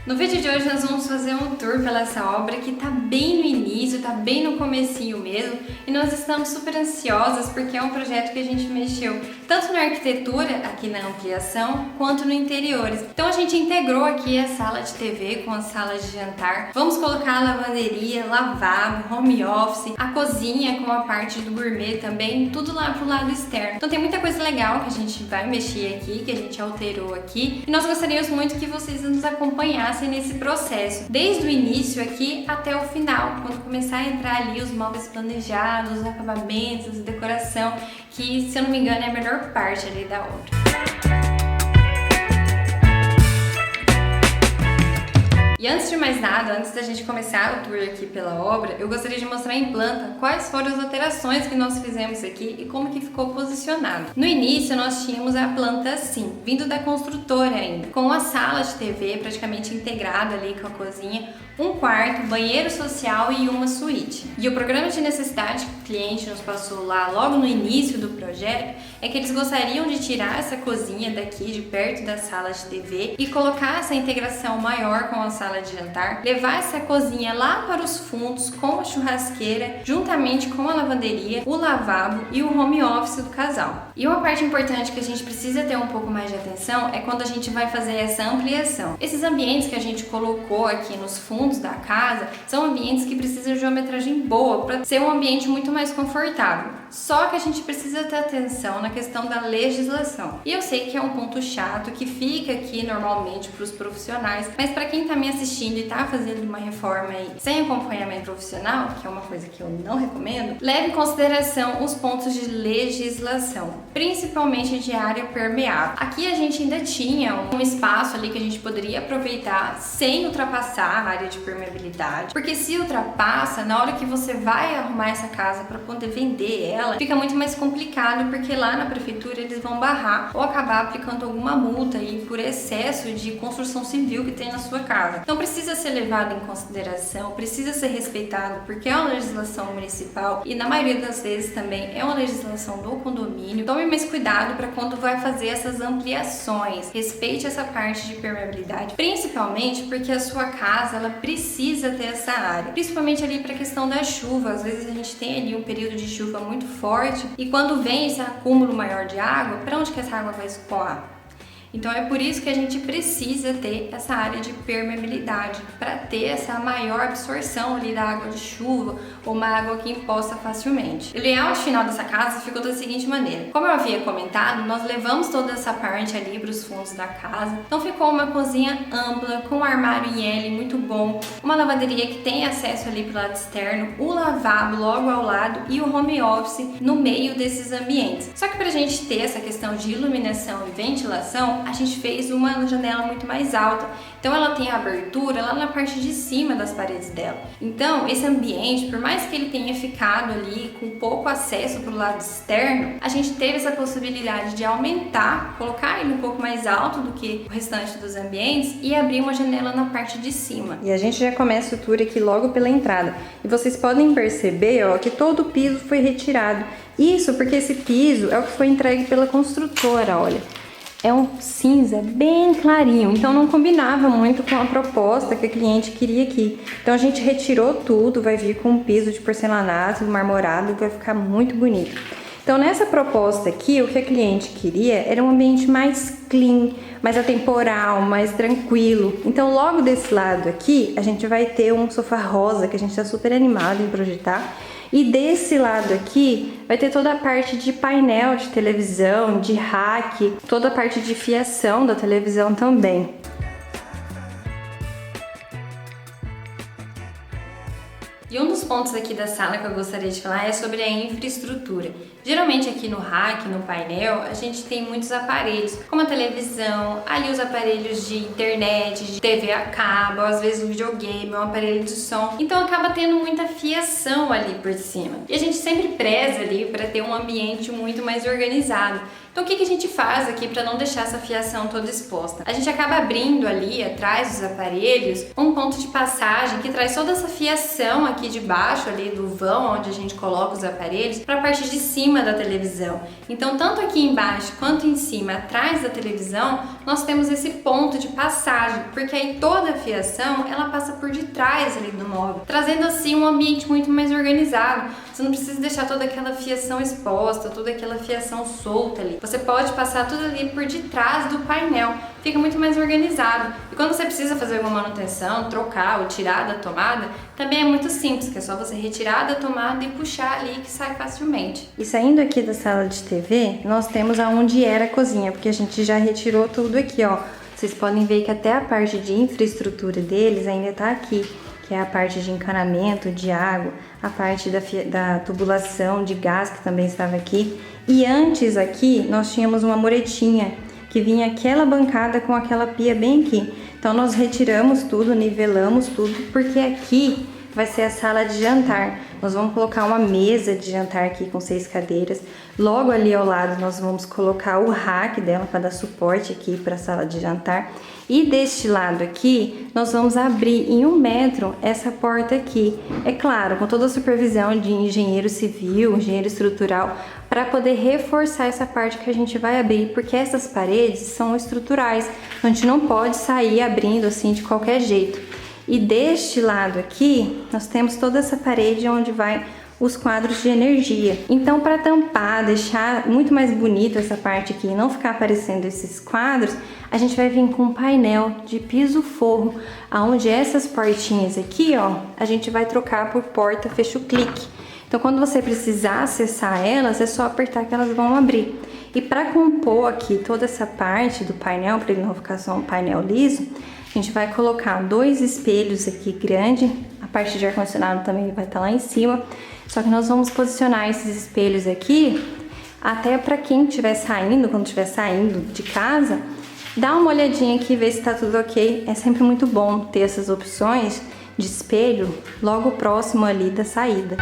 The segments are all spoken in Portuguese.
No vídeo de hoje nós vamos fazer um tour pela essa obra que tá bem no início, tá bem no comecinho mesmo, e nós estamos super ansiosas porque é um projeto que a gente mexeu tanto na arquitetura, aqui na ampliação, quanto no interiores. Então a gente integrou aqui a sala de TV com a sala de jantar. Vamos colocar a lavanderia, lavabo, home office, a cozinha com a parte do gourmet também, tudo lá pro lado externo. Então tem muita coisa legal que a gente vai mexer aqui, que a gente alterou aqui, e nós gostaríamos muito que vocês nos acompanhassem nesse processo, desde o início aqui até o final, quando começar a entrar ali os móveis planejados, os acabamentos, a decoração, que, se eu não me engano, é a melhor parte ali da obra. E antes de mais nada, antes da gente começar o tour aqui pela obra, eu gostaria de mostrar em planta quais foram as alterações que nós fizemos aqui e como que ficou posicionado. No início nós tínhamos a planta assim, vindo da construtora ainda, com a sala de TV praticamente integrada ali com a cozinha, um quarto, banheiro social e uma suíte. E o programa de necessidade que o cliente nos passou lá logo no início do projeto é que eles gostariam de tirar essa cozinha daqui de perto da sala de TV e colocar essa integração maior com a sala de jantar, levar essa cozinha lá para os fundos com a churrasqueira, juntamente com a lavanderia, o lavabo e o home office do casal. E uma parte importante que a gente precisa ter um pouco mais de atenção é quando a gente vai fazer essa ampliação. Esses ambientes que a gente colocou aqui nos fundos da casa são ambientes que precisam de uma metragem boa para ser um ambiente muito mais confortável. Só que a gente precisa ter atenção na questão da legislação. E eu sei que é um ponto chato que fica aqui normalmente para os profissionais, mas para quem está me assistindo e está fazendo uma reforma aí sem acompanhamento profissional, que é uma coisa que eu não recomendo, leve em consideração os pontos de legislação, principalmente de área permeável. Aqui a gente ainda tinha um espaço ali que a gente poderia aproveitar sem ultrapassar a área de permeabilidade, porque se ultrapassa, na hora que você vai arrumar essa casa para poder vender ela, fica muito mais complicado, porque lá na prefeitura eles vão barrar ou acabar aplicando alguma multa aí por excesso de construção civil que tem na sua casa. Então precisa ser levado em consideração, precisa ser respeitado, porque é uma legislação municipal e na maioria das vezes também é uma legislação do condomínio. Tome mais cuidado para quando vai fazer essas ampliações, respeite essa parte de permeabilidade, principalmente porque a sua casa ela precisa ter essa área, principalmente ali para a questão da chuva. Às vezes a gente tem ali um período de chuva muito forte e quando vem esse acúmulo maior de água, para onde que essa água vai escoar? Então é por isso que a gente precisa ter essa área de permeabilidade, para ter essa maior absorção ali da água de chuva ou uma água que empoça facilmente. O layout final dessa casa ficou da seguinte maneira. Como eu havia comentado, nós levamos toda essa parte ali para os fundos da casa. Então ficou uma cozinha ampla, com um armário em L muito bom, uma lavanderia que tem acesso ali para o lado externo, o lavabo logo ao lado e o home office no meio desses ambientes. Só que para a gente ter essa questão de iluminação e ventilação, a gente fez uma janela muito mais alta, então ela tem a abertura lá na parte de cima das paredes dela. Então esse ambiente, por mais que ele tenha ficado ali com pouco acesso para o lado externo, a gente teve essa possibilidade de aumentar, colocar ele um pouco mais alto do que o restante dos ambientes e abrir uma janela na parte de cima. E a gente já começa o tour aqui logo pela entrada, e vocês podem perceber, ó, que todo o piso foi retirado. Isso porque esse piso é o que foi entregue pela construtora, olha. É um cinza bem clarinho, então não combinava muito com a proposta que a cliente queria aqui. Então a gente retirou tudo, vai vir com um piso de porcelanato marmorado, vai ficar muito bonito. Então nessa proposta aqui, o que a cliente queria era um ambiente mais clean, mais atemporal, mais tranquilo. Então logo desse lado aqui, a gente vai ter um sofá rosa, que a gente está super animado em projetar. E desse lado aqui vai ter toda a parte de painel de televisão, de rack, toda a parte de fiação da televisão também. E um dos pontos aqui da sala que eu gostaria de falar é sobre a infraestrutura. Geralmente aqui no rack, no painel, a gente tem muitos aparelhos, como a televisão, ali os aparelhos de internet, de TV a cabo, às vezes um videogame, um aparelho de som. Então acaba tendo muita fiação ali por cima. E a gente sempre preza ali para ter um ambiente muito mais organizado. Então o que a gente faz aqui para não deixar essa fiação toda exposta? A gente acaba abrindo ali atrás dos aparelhos um ponto de passagem que traz toda essa fiação aqui de baixo ali do vão onde a gente coloca os aparelhos para a parte de cima da televisão. Então tanto aqui embaixo quanto em cima, atrás da televisão, nós temos esse ponto de passagem, porque aí toda a fiação ela passa por detrás ali do móvel, trazendo assim um ambiente muito mais organizado. Você não precisa deixar toda aquela fiação exposta, toda aquela fiação solta ali. Você pode passar tudo ali por detrás do painel, fica muito mais organizado. E quando você precisa fazer alguma manutenção, trocar ou tirar da tomada, também é muito simples, que é só você retirar da tomada e puxar ali que sai facilmente. E saindo aqui da sala de TV, nós temos aonde era a cozinha, porque a gente já retirou tudo aqui, ó. Vocês podem ver que até a parte de infraestrutura deles ainda tá aqui, que é a parte de encanamento de água, a parte da tubulação de gás que também estava aqui. E antes aqui nós tínhamos uma muretinha que vinha aquela bancada com aquela pia bem aqui. Então nós retiramos tudo, nivelamos tudo, porque aqui vai ser a sala de jantar. Nós vamos colocar uma mesa de jantar aqui com 6 cadeiras. Logo ali ao lado nós vamos colocar o rack dela para dar suporte aqui para a sala de jantar. E deste lado aqui, nós vamos abrir em 1 metro essa porta aqui. É claro, com toda a supervisão de engenheiro civil, engenheiro estrutural, para poder reforçar essa parte que a gente vai abrir, porque essas paredes são estruturais. Então a gente não pode sair abrindo assim de qualquer jeito. E deste lado aqui, nós temos toda essa parede onde vai os quadros de energia. Então, para tampar, deixar muito mais bonita essa parte aqui e não ficar aparecendo esses quadros, a gente vai vir com um painel de piso forro, aonde essas portinhas aqui, ó, a gente vai trocar por porta fecho-clique. Então, quando você precisar acessar elas, é só apertar que elas vão abrir. E para compor aqui toda essa parte do painel, para ele não ficar só um painel liso, a gente vai colocar 2 espelhos aqui grandes, a parte de ar-condicionado também vai estar lá em cima, só que nós vamos posicionar esses espelhos aqui, até para quem estiver saindo, quando estiver saindo de casa, dá uma olhadinha aqui, ver se está tudo ok. É sempre muito bom ter essas opções de espelho logo próximo ali da saída.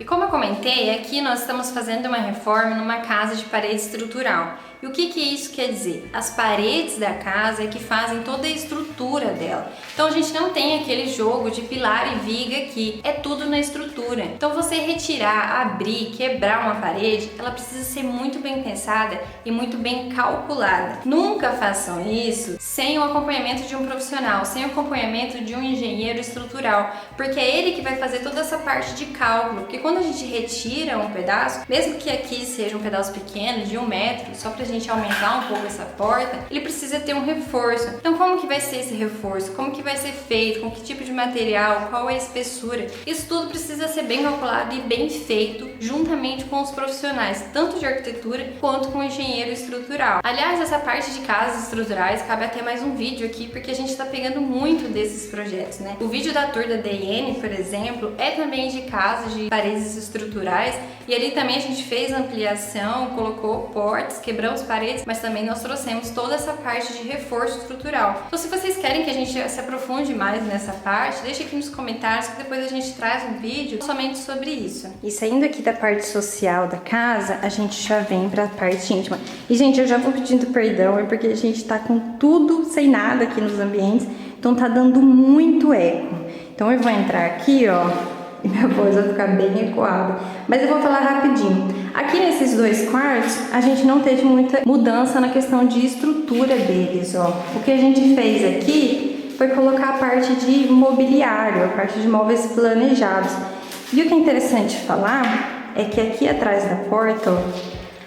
Como eu comentei, aqui nós estamos fazendo uma reforma numa casa de parede estrutural. E o que isso quer dizer? As paredes da casa é que fazem toda a estrutura dela. Então a gente não tem aquele jogo de pilar e viga aqui, é tudo na estrutura. Então você retirar, abrir, quebrar uma parede, ela precisa ser muito bem pensada e muito bem calculada. Nunca façam isso sem o acompanhamento de um profissional, sem o acompanhamento de um engenheiro estrutural, porque é ele que vai fazer toda essa parte de cálculo. Porque quando a gente retira um pedaço, mesmo que aqui seja um pedaço pequeno de 1 metro, só pra gente aumentar um pouco essa porta, ele precisa ter um reforço. Então como que vai ser esse reforço? Como que vai ser feito? Com que tipo de material? Qual é a espessura? Isso tudo precisa ser bem calculado e bem feito juntamente com os profissionais, tanto de arquitetura quanto com o engenheiro estrutural. Aliás, essa parte de casas estruturais cabe até mais um vídeo aqui, porque a gente está pegando muito desses projetos, né? O vídeo da tour da DN, por exemplo, é também de casas de paredes estruturais, e ali também a gente fez ampliação, colocou portas, quebramos paredes, mas também nós trouxemos toda essa parte de reforço estrutural. Então, se vocês querem que a gente se aprofunde mais nessa parte, deixa aqui nos comentários que depois a gente traz um vídeo somente sobre isso. E saindo aqui da parte social da casa, a gente já vem para a parte íntima. E, gente, eu já vou pedindo perdão, é porque a gente tá com tudo sem nada aqui nos ambientes, então tá dando muito eco. Então eu vou entrar aqui, ó, e minha voz vai ficar bem ecoada. Mas eu vou falar rapidinho. Aqui nesses 2 quartos, a gente não teve muita mudança na questão de estrutura deles, ó. O que a gente fez aqui foi colocar a parte de mobiliário, a parte de móveis planejados. E o que é interessante falar é que aqui atrás da porta, ó,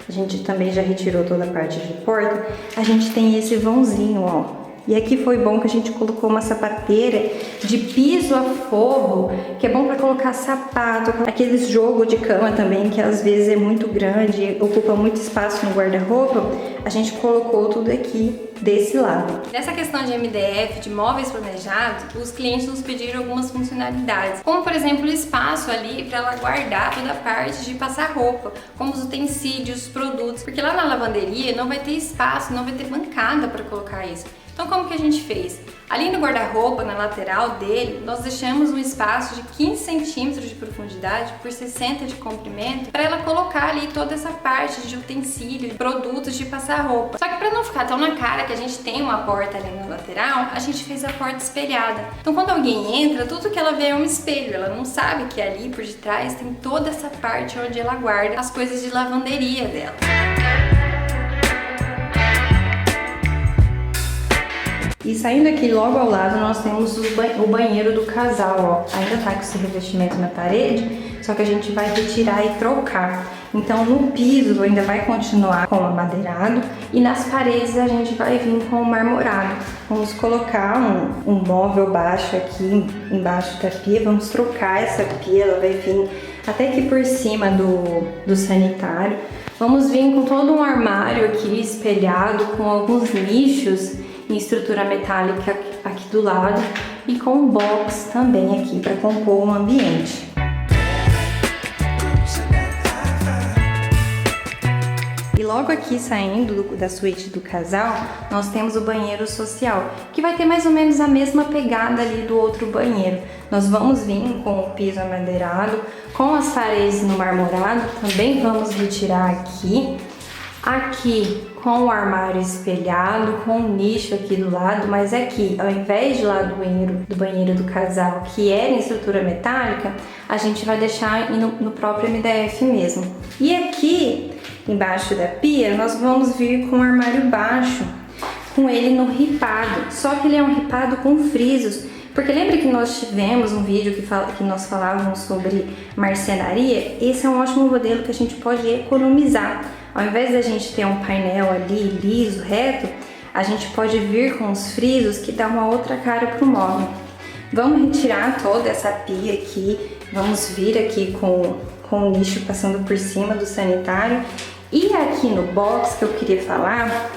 a gente também já retirou toda a parte de porta, a gente tem esse vãozinho, ó. E aqui foi bom que a gente colocou uma sapateira de piso a forro, que é bom para colocar sapato, aqueles jogos de cama também, que às vezes é muito grande, ocupa muito espaço no guarda-roupa. A gente colocou tudo aqui desse lado. Nessa questão de MDF, de móveis planejados, os clientes nos pediram algumas funcionalidades, como por exemplo o espaço ali para ela guardar toda a parte de passar roupa, como os utensílios, os produtos, porque lá na lavanderia não vai ter espaço, não vai ter bancada para colocar isso. Então como que a gente fez? Ali no guarda-roupa, na lateral dele, nós deixamos um espaço de 15 centímetros de profundidade por 60 de comprimento para ela colocar ali toda essa parte de utensílios, produtos de passar roupa. Só que para não ficar tão na cara que a gente tem uma porta ali na lateral, a gente fez a porta espelhada. Então quando alguém entra, tudo que ela vê é um espelho, ela não sabe que ali por detrás tem toda essa parte onde ela guarda as coisas de lavanderia dela. E saindo aqui logo ao lado, nós temos o banheiro do casal, ó. Ainda tá com esse revestimento na parede, só que a gente vai retirar e trocar. Então no piso ainda vai continuar com o amadeirado e nas paredes a gente vai vir com o marmorado. Vamos colocar um móvel baixo aqui embaixo da pia, vamos trocar essa pia, ela vai vir até aqui por cima do sanitário. Vamos vir com todo um armário aqui espelhado com alguns nichos em estrutura metálica aqui do lado e com um box também aqui para compor o ambiente. E logo aqui saindo da suíte do casal, nós temos o banheiro social, que vai ter mais ou menos a mesma pegada ali do outro banheiro. Nós vamos vir com o piso amadeirado, com as paredes no marmorado, também vamos retirar aqui. Aqui com o armário espelhado, com um nicho aqui do lado, mas aqui, ao invés de lá do banheiro do casal, que era em estrutura metálica, a gente vai deixar no próprio MDF mesmo. E aqui, embaixo da pia, nós vamos vir com o armário baixo, com ele no ripado, só que ele é um ripado com frisos, porque lembra que nós tivemos um vídeo que nós falávamos sobre marcenaria? Esse é um ótimo modelo que a gente pode economizar. Ao invés da gente ter um painel ali liso, reto, a gente pode vir com os frisos que dá uma outra cara para o móvel. Vamos retirar toda essa pia aqui, vamos vir aqui com o nicho passando por cima do sanitário. E aqui no box que eu queria falar,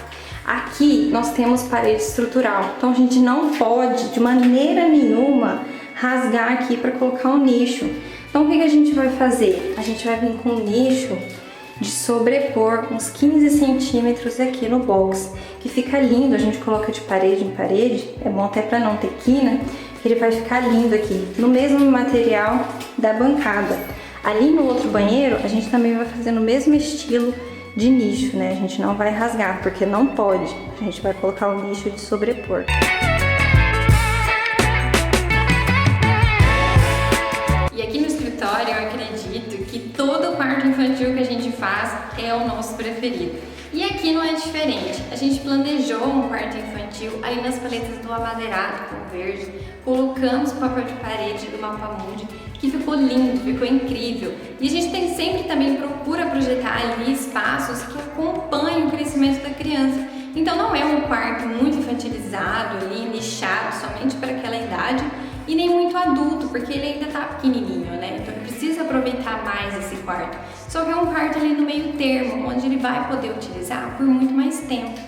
aqui nós temos parede estrutural, então a gente não pode de maneira nenhuma rasgar aqui para colocar um nicho. Então o que a gente vai fazer? A gente vai vir com um nicho de sobrepor uns 15 centímetros aqui no box, que fica lindo, a gente coloca de parede em parede, é bom até para não ter quina, que ele vai ficar lindo aqui, no mesmo material da bancada. Ali no outro banheiro, a gente também vai fazer no mesmo estilo de nicho, né? A gente não vai rasgar, porque não pode, a gente vai colocar o nicho de sobrepor. E aqui no escritório eu acredito que todo quarto infantil que a gente faz é o nosso preferido. E aqui não é diferente. A gente planejou um quarto infantil ali nas paletas do amadeirado com verde, colocamos o papel de parede do Mapa Mundi, que ficou lindo, ficou incrível. E a gente sempre também procura projetar ali espaços que acompanhem o crescimento da criança. Então não é um quarto muito infantilizado ali, nichado somente para aquela idade, e nem muito adulto, porque ele ainda tá pequenininho, né? Então ele precisa aproveitar mais esse quarto. Só que é um quarto ali no meio termo, onde ele vai poder utilizar por muito mais tempo.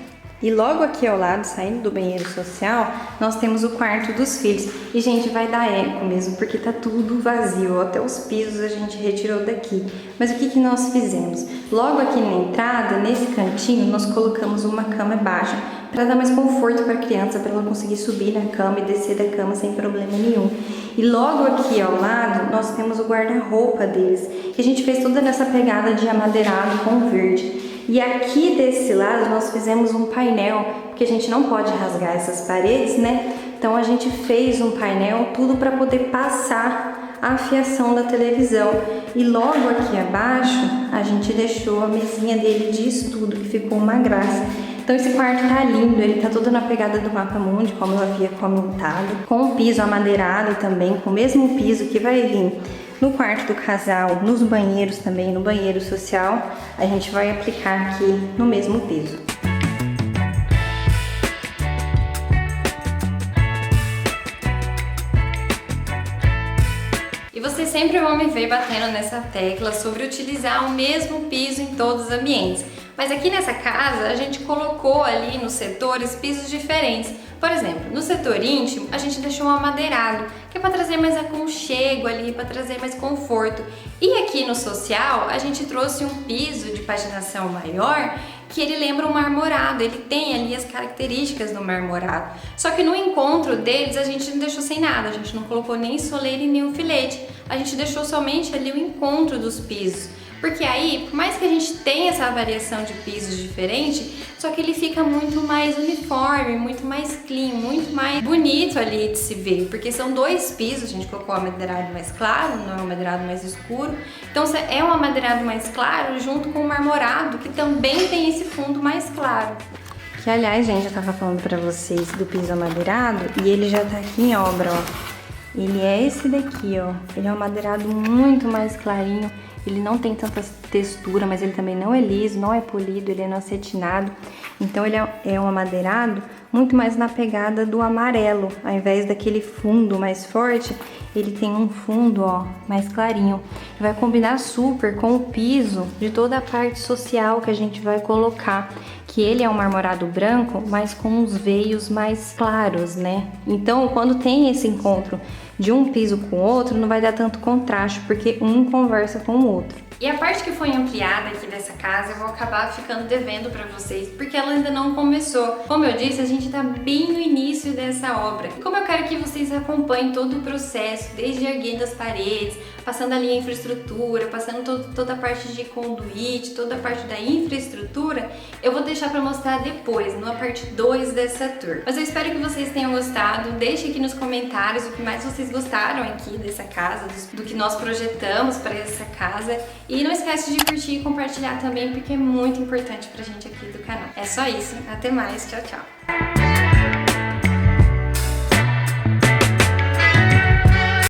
E logo aqui ao lado, saindo do banheiro social, nós temos o quarto dos filhos. E, gente, vai dar eco mesmo, porque tá tudo vazio. Até os pisos a gente retirou daqui. Mas o que nós fizemos? Logo aqui na entrada, nesse cantinho, nós colocamos uma cama baixa para dar mais conforto para a criança, para ela conseguir subir na cama e descer da cama sem problema nenhum. E logo aqui ao lado, nós temos o guarda-roupa deles, que a gente fez toda nessa pegada de amadeirado com verde. E aqui desse lado nós fizemos um painel, porque a gente não pode rasgar essas paredes, né? Então a gente fez um painel tudo para poder passar a fiação da televisão. E logo aqui abaixo a gente deixou a mesinha dele de estudo, que ficou uma graça. Então esse quarto tá lindo, ele tá todo na pegada do Mapa Mundi, como eu havia comentado, com o piso amadeirado também, com o mesmo piso que vai vir no quarto do casal, nos banheiros também, no banheiro social, a gente vai aplicar aqui no mesmo piso. E vocês sempre vão me ver batendo nessa tecla sobre utilizar o mesmo piso em todos os ambientes. Mas aqui nessa casa a gente colocou ali nos setores pisos diferentes. Por exemplo, no setor íntimo a gente deixou um amadeirado, que é para trazer mais aconchego ali, para trazer mais conforto. E aqui no social a gente trouxe um piso de paginação maior, que ele lembra um marmorado, ele tem ali as características do marmorado. Só que no encontro deles a gente não deixou sem nada, a gente não colocou nem soleira e nem um filete, a gente deixou somente ali o encontro dos pisos. Porque aí, por mais que a gente tenha essa variação de pisos diferente, só que ele fica muito mais uniforme, muito mais clean, muito mais bonito ali de se ver. Porque são dois pisos, a gente colocou o amadeirado mais claro, não é o amadeirado mais escuro. Então é um amadeirado mais claro junto com o marmorado, que também tem esse fundo mais claro. Que, aliás, gente, eu tava falando pra vocês do piso amadeirado e ele já tá aqui em obra, ó. Ele é esse daqui, ó. Ele é um amadeirado muito mais clarinho. Ele não tem tanta textura, mas ele também não é liso, não é polido, ele é não acetinado. Então ele é um amadeirado muito mais na pegada do amarelo. Ao invés daquele fundo mais forte, ele tem um fundo, ó, mais clarinho. Vai combinar super com o piso de toda a parte social que a gente vai colocar. Que ele é um marmorado branco, mas com uns veios mais claros, né? Então, quando tem esse encontro de um piso com o outro, não vai dar tanto contraste, porque um conversa com o outro. E a parte que foi ampliada aqui dessa casa eu vou acabar ficando devendo pra vocês, porque ela ainda não começou. Como eu disse, a gente tá bem no início dessa obra. E como eu quero que vocês acompanhem todo o processo, desde erguendo as paredes, passando ali a infraestrutura, passando toda a parte de conduíte, toda a parte da infraestrutura, eu vou deixar pra mostrar depois, numa parte 2 dessa tour. Mas eu espero que vocês tenham gostado. Deixe aqui nos comentários o que mais vocês gostaram aqui dessa casa, do que nós projetamos para essa casa. E não esquece de curtir e compartilhar também, porque é muito importante pra gente aqui do canal. É só isso, até mais, tchau, tchau!